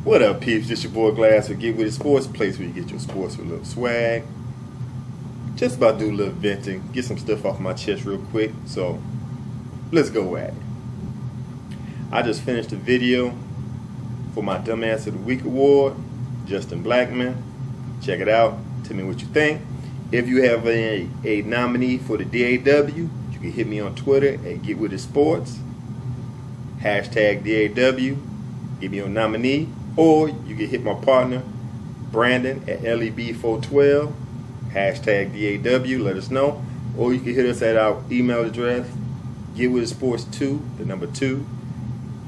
What up, peeps? This your boy Glass with Get With It Sports, place where you get your sports with a little swag. Just about to do a little venting, get some stuff off my chest real quick. So let's go at it. I just finished a video for my Dumbass of the Week award, Justin Blackman. Check it out. Tell me what you think. If you have a nominee for the DAW, you can hit me on Twitter at Get With It Sports. Hashtag DAW. Give me your nominee. Or you can hit my partner, Brandon, at LEB412. Hashtag DAW. Let us know. Or you can hit us at our email address, getwithitsports2, the number 2,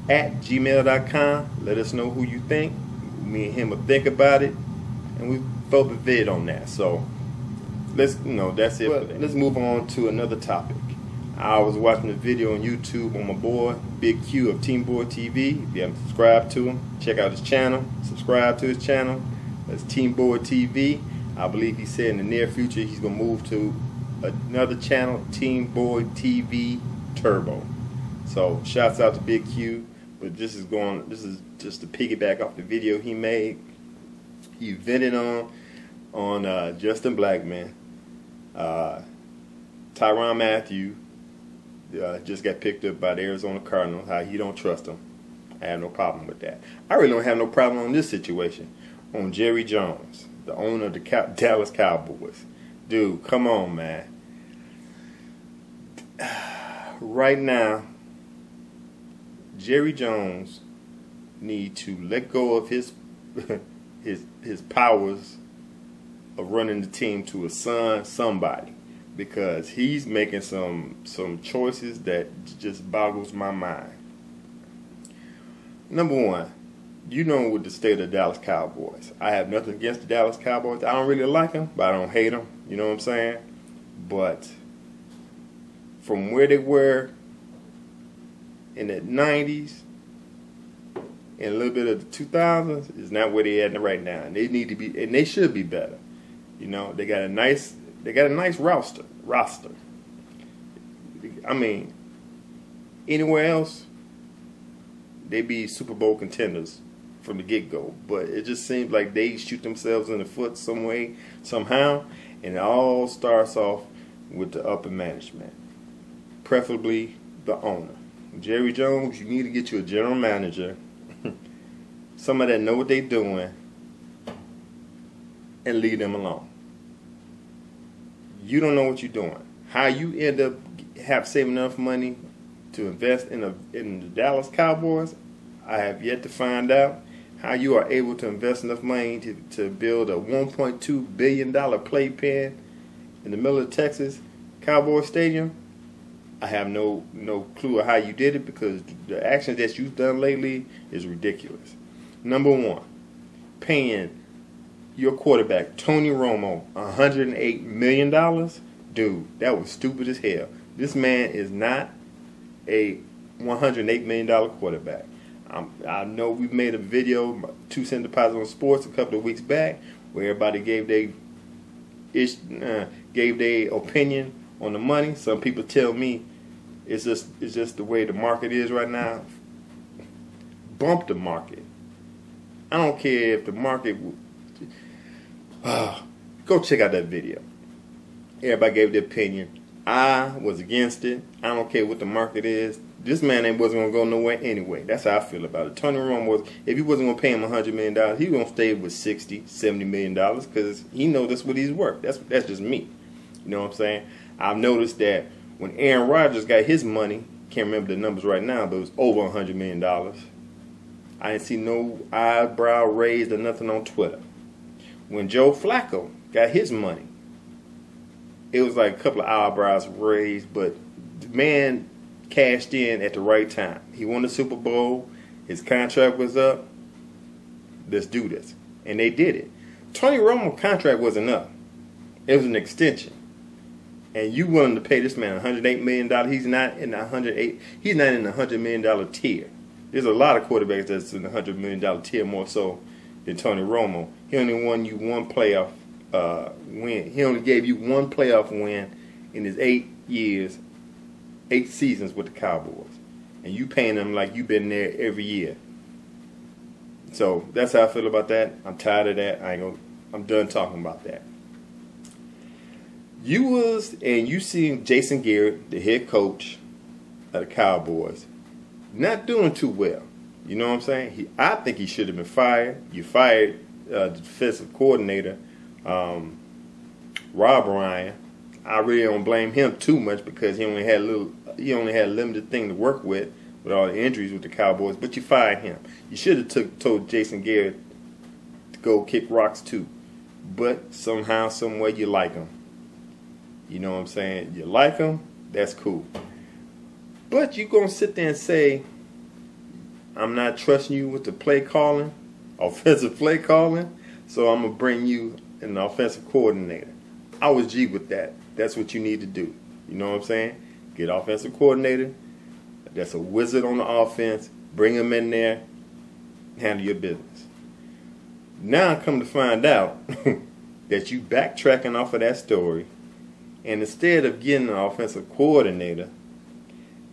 at gmail.com. Let us know who you think. Me and him will think about it. And we vote the vid on that. So that's it. But let's move on to another topic. I was watching a video on YouTube on my boy Bigg Q of TeamBoydTV. If you haven't subscribed to him, check out his channel. Subscribe to his channel. That's TeamBoydTV. I believe he said in the near future he's gonna move to another channel, TeamBoydTVTurbo. So shouts out to Bigg Q. But this is just to piggyback off the video he made. He vented on Justin Blackman. Tyrann Mathieu just got picked up by the Arizona Cardinals. How he don't trust him. I have no problem with that. I really don't have no problem on this situation. On Jerry Jones, the owner of the Dallas Cowboys. Dude, come on, man. Right now, Jerry Jones need to let go of his powers of running the team to assign somebody, because he's making some choices that just boggles my mind. Number one, you know, with the state of the Dallas Cowboys, I have nothing against the Dallas Cowboys. I don't really like them, but I don't hate them. You know what I'm saying? But from where they were in the 90s and a little bit of the 2000s is not where they at right now, and they need to be, and they should be better. You know, they got a nice roster. I mean, anywhere else, they be Super Bowl contenders from the get-go. But it just seems like they shoot themselves in the foot some way, somehow, and it all starts off with the upper management, preferably the owner. Jerry Jones, you need to get you a general manager, somebody that know what they're doing, and leave them alone. You don't know what you're doing. How you end up saving enough money to invest in the Dallas Cowboys, I have yet to find out. How you are able to invest enough money to build a $1.2 billion playpen in the middle of Texas Cowboys Stadium, I have no clue of how you did it, because the actions that you've done lately is ridiculous. Number one, paying your quarterback, Tony Romo, $108 million? Dude, that was stupid as hell. This man is not a $108 million quarterback. I know we made a video, 2 Cent Deposit on Sports, a couple of weeks back, where everybody gave their opinion on the money. Some people tell me it's just the way the market is right now. Bump the market. I don't care if the market... go check out that video. Everybody gave their opinion. I was against it. I don't care what the market is. This man wasn't going to go nowhere anyway. That's how I feel about it. Tony Romo if he wasn't going to pay him $100 million, he was going to stay with $60, $70 million, because he knows that's what he's worth. That's just me. You know what I'm saying? I've noticed that when Aaron Rodgers got his money, can't remember the numbers right now, but it was over $100 million. I didn't see no eyebrow raised or nothing on Twitter. When Joe Flacco got his money, it was like a couple of eyebrows raised, but the man cashed in at the right time. He won the Super Bowl. His contract was up. Let's do this. And they did it. Tony Romo's contract wasn't up. It was an extension. And you willing to pay this man $108 million? He's not in the $100 million tier. There's a lot of quarterbacks that's in the $100 million tier, more so than Tony Romo. He only won you one playoff win. He only gave you one playoff win in his 8 seasons with the Cowboys. And you paying him like you've been there every year. So that's how I feel about that. I'm tired of that. I'm done talking about that. You seen Jason Garrett, the head coach of the Cowboys, not doing too well. You know what I'm saying? I think he should have been fired. You fired the defensive coordinator, Rob Ryan. I really don't blame him too much because he only had a limited thing to work with all the injuries with the Cowboys. But you fired him. You should have told Jason Garrett to go kick rocks too. But somehow, some way, you like him. You know what I'm saying? You like him, that's cool. But you're going to sit there and say, I'm not trusting you with the play calling, offensive play calling, so I'm going to bring you an offensive coordinator. I was G with that. That's what you need to do. You know what I'm saying? Get offensive coordinator. That's a wizard on the offense. Bring him in there. Handle your business. Now I come to find out that you backtracking off of that story, and instead of getting an offensive coordinator,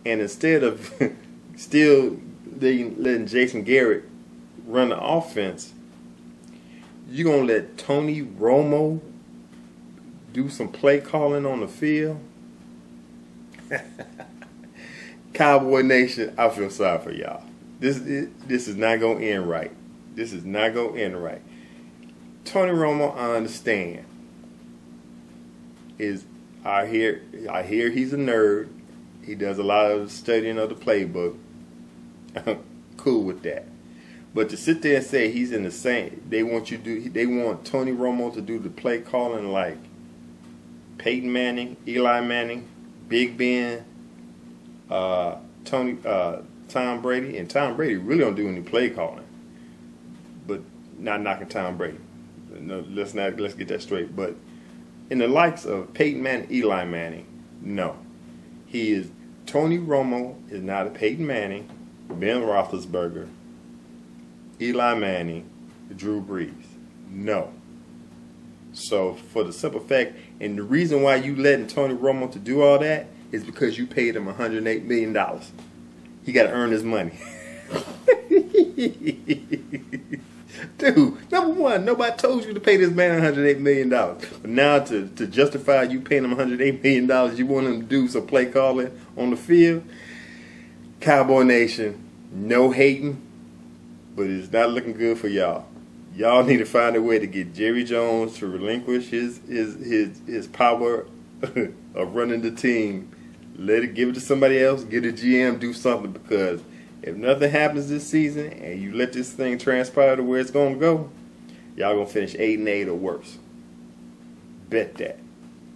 and instead of still letting Jason Garrett run the offense, you're going to let Tony Romo do some play calling on the field? Cowboy Nation, I feel sorry for y'all. This is not going to end right. This is not going to end right. Tony Romo, I understand. I hear he's a nerd. He does a lot of studying of the playbook. Cool with that. But to sit there and say he's in the same, they want Tony Romo to do the play calling like Peyton Manning, Eli Manning, Big Ben, Tom Brady, and Tom Brady really don't do any play calling. But not knocking Tom Brady. No, let's get that straight. But in the likes of Peyton Manning, Eli Manning, no. Tony Romo is not a Peyton Manning, Ben Roethlisberger, Eli Manning, Drew Brees. No. So for the simple fact, and the reason why you letting Tony Romo to do all that is because you paid him $108 million. He got to earn his money. Dude, number one, nobody told you to pay this man $108 million. But now to justify you paying him $108 million, you want him to do some play calling on the field? Cowboy Nation, no hating, but it's not looking good for y'all. Y'all need to find a way to get Jerry Jones to relinquish his power of running the team. Give it to somebody else. Get a GM, do something, because if nothing happens this season and you let this thing transpire to where it's going to go, y'all going to finish 8-8 or worse. Bet that.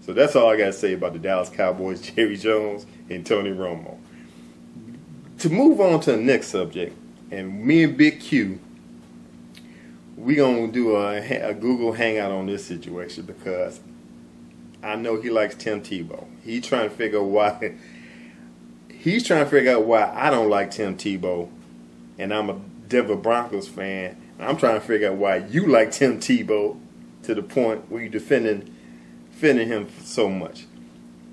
So that's all I got to say about the Dallas Cowboys, Jerry Jones, and Tony Romo. To move on to the next subject, and me and Bigg Q, we're going to do a Google Hangout on this situation because I know he likes Tim Tebow. He's trying to figure out why I don't like Tim Tebow, and I'm a Denver Broncos fan. I'm trying to figure out why you like Tim Tebow to the point where you're defending him so much.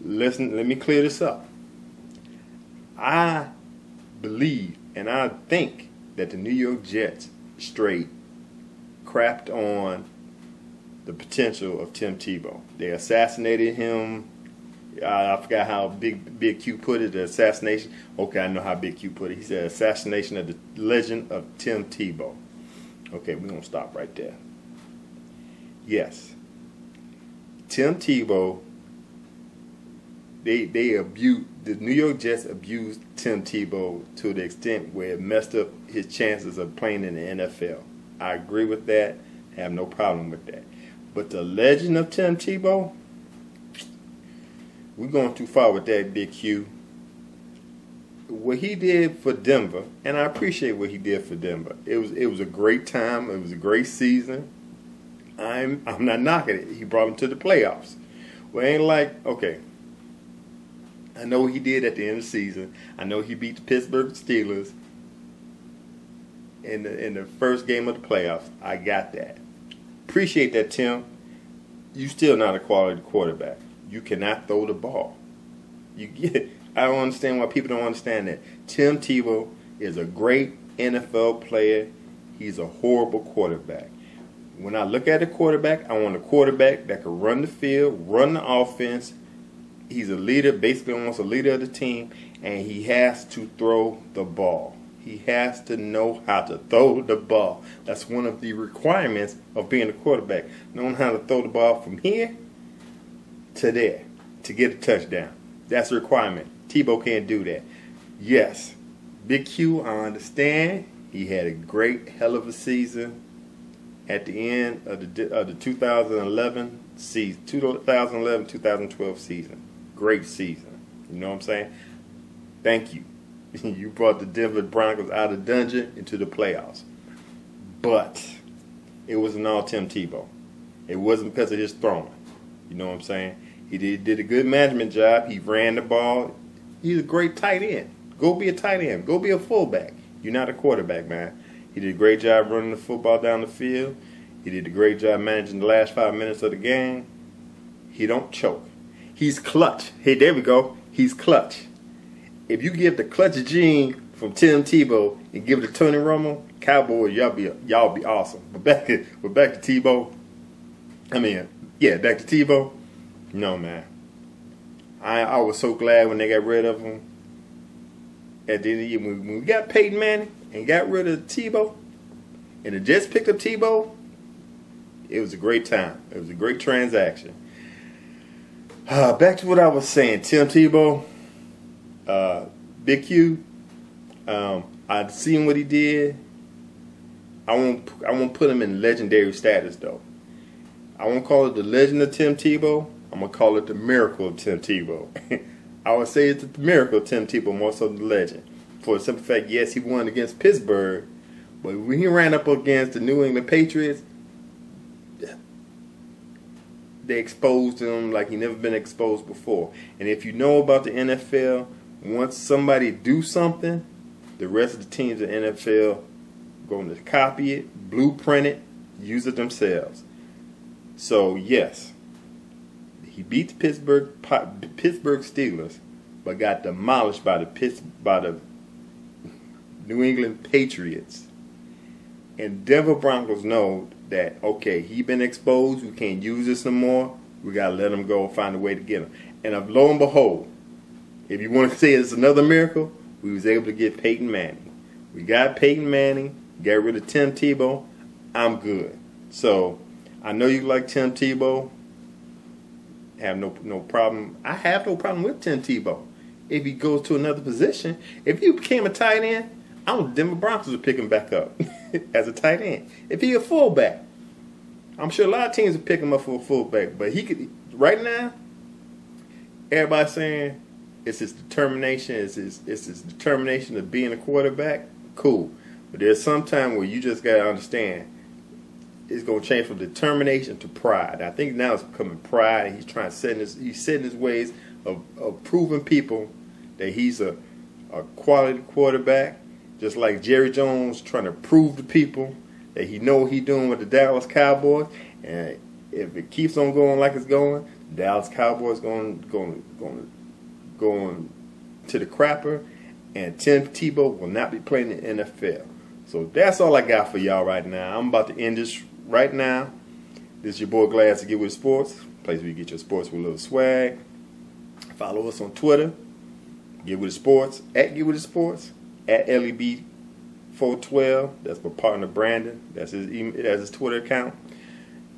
Listen, let me clear this up. I believe and I think that the New York Jets straight crapped on the potential of Tim Tebow. They assassinated him. I forgot how Bigg Q put it, the assassination. Okay, I know how Bigg Q put it. He said assassination of the legend of Tim Tebow. Okay, we're going to stop right there. Yes. Tim Tebow, the New York Jets abused Tim Tebow to the extent where it messed up his chances of playing in the NFL. I agree with that. I have no problem with that. But the legend of Tim Tebow, we're going too far with that, Bigg Q. What he did for Denver, and I appreciate what he did for Denver. It was a great time. It was a great season. I'm not knocking it. He brought them to the playoffs. Well, it ain't like, okay, I know what he did at the end of the season. I know he beat the Pittsburgh Steelers in the first game of the playoffs. I got that. Appreciate that, Tim. You still not a quality quarterback. You cannot throw the ball. I don't understand why people don't understand that. Tim Tebow is a great NFL player. he's a horrible quarterback. When I look at a quarterback, I want a quarterback that can run the field, run the offense. He's a leader, basically almost a leader of the team, and he has to throw the ball. He has to know how to throw the ball. That's one of the requirements of being a quarterback. Knowing how to throw the ball from here to there to get a touchdown. That's a requirement. Tebow can't do that. Yes, Bigg Q, I understand. He had a great, hell of a season at the end of the 2011 season, 2011-2012 season. Great season. You know what I'm saying? Thank you. You brought the Denver Broncos out of the dungeon into the playoffs. But it wasn't all Tim Tebow. It wasn't because of his throwing. You know what I'm saying? He did a good management job. He ran the ball. He's a great tight end. Go be a tight end. Go be a fullback. You're not a quarterback, man. He did a great job running the football down the field. He did a great job managing the last 5 minutes of the game. He don't choke. He's clutch. Hey, there we go. He's clutch. If you give the clutch gene from Tim Tebow and give it to Tony Romo, Cowboys, y'all be awesome. But back to Tebow. Back to Tebow. No, man. I was so glad when they got rid of him at the end of the year. When we got Peyton Manning and got rid of Tebow, and the Jets picked up Tebow, it was a great time. It was a great transaction. Back to what I was saying. Tim Tebow, Bigg Q. I've seen what he did. I won't put him in legendary status though. I won't call it the legend of Tim Tebow. I'm gonna call it the miracle of Tim Tebow. I would say it's the miracle of Tim Tebow more so than the legend. For the simple fact, yes, he won against Pittsburgh, but when he ran up against the New England Patriots, they exposed him like he never been exposed before. And if you know about the NFL, once somebody do something, the rest of the teams in the NFL going to copy it, blueprint it, use it themselves. So yes, he beat the Pittsburgh Steelers, but got demolished by the New England Patriots. And Denver Broncos know that, okay, he been exposed, we can't use this no more, we got to let him go, find a way to get him. And lo and behold, if you want to say it's another miracle, we was able to get Peyton Manning. We got Peyton Manning, got rid of Tim Tebow, I'm good. So, I know you like Tim Tebow, have no problem. I have no problem with Tim Tebow. If he goes to another position, if he became a tight end, the Denver Broncos would pick him back up as a tight end. If he a fullback, I'm sure a lot of teams would pick him up for a fullback. But he could, right now, everybody's saying it's his determination, it's his determination of being a quarterback. Cool. But there's some time where you just got to understand it's going to change from determination to pride. I think now it's becoming pride, and he's setting his ways of proving people that he's a quality quarterback. Just like Jerry Jones trying to prove to people that he know what he's doing with the Dallas Cowboys, and if it keeps on going like it's going, the Dallas Cowboys going to the crapper, and Tim Tebow will not be playing in the NFL. So that's all I got for y'all right now. I'm about to end this right now. This is your boy Glass to Get With Sports, place where you get your sports with a little swag. Follow us on Twitter, Get With Sports, at Get With Sports. At LEB412, that's my partner Brandon. That's his Twitter account.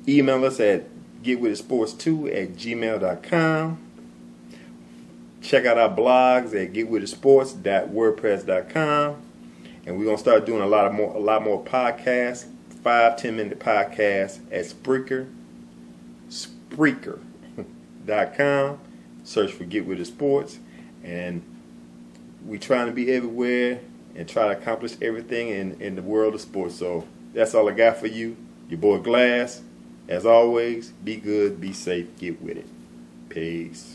Email us at getwiththesports2@gmail.com. Check out our blogs at getwiththesports.wordpress.com. And we're gonna start doing a lot more podcasts, 5-10 minute podcasts at Spreaker.com. Search for Get With The Sports, and we trying to be everywhere and try to accomplish everything in the world of sports. So that's all I got for you. Your boy Glass. As always, be good, be safe, get with it. Peace.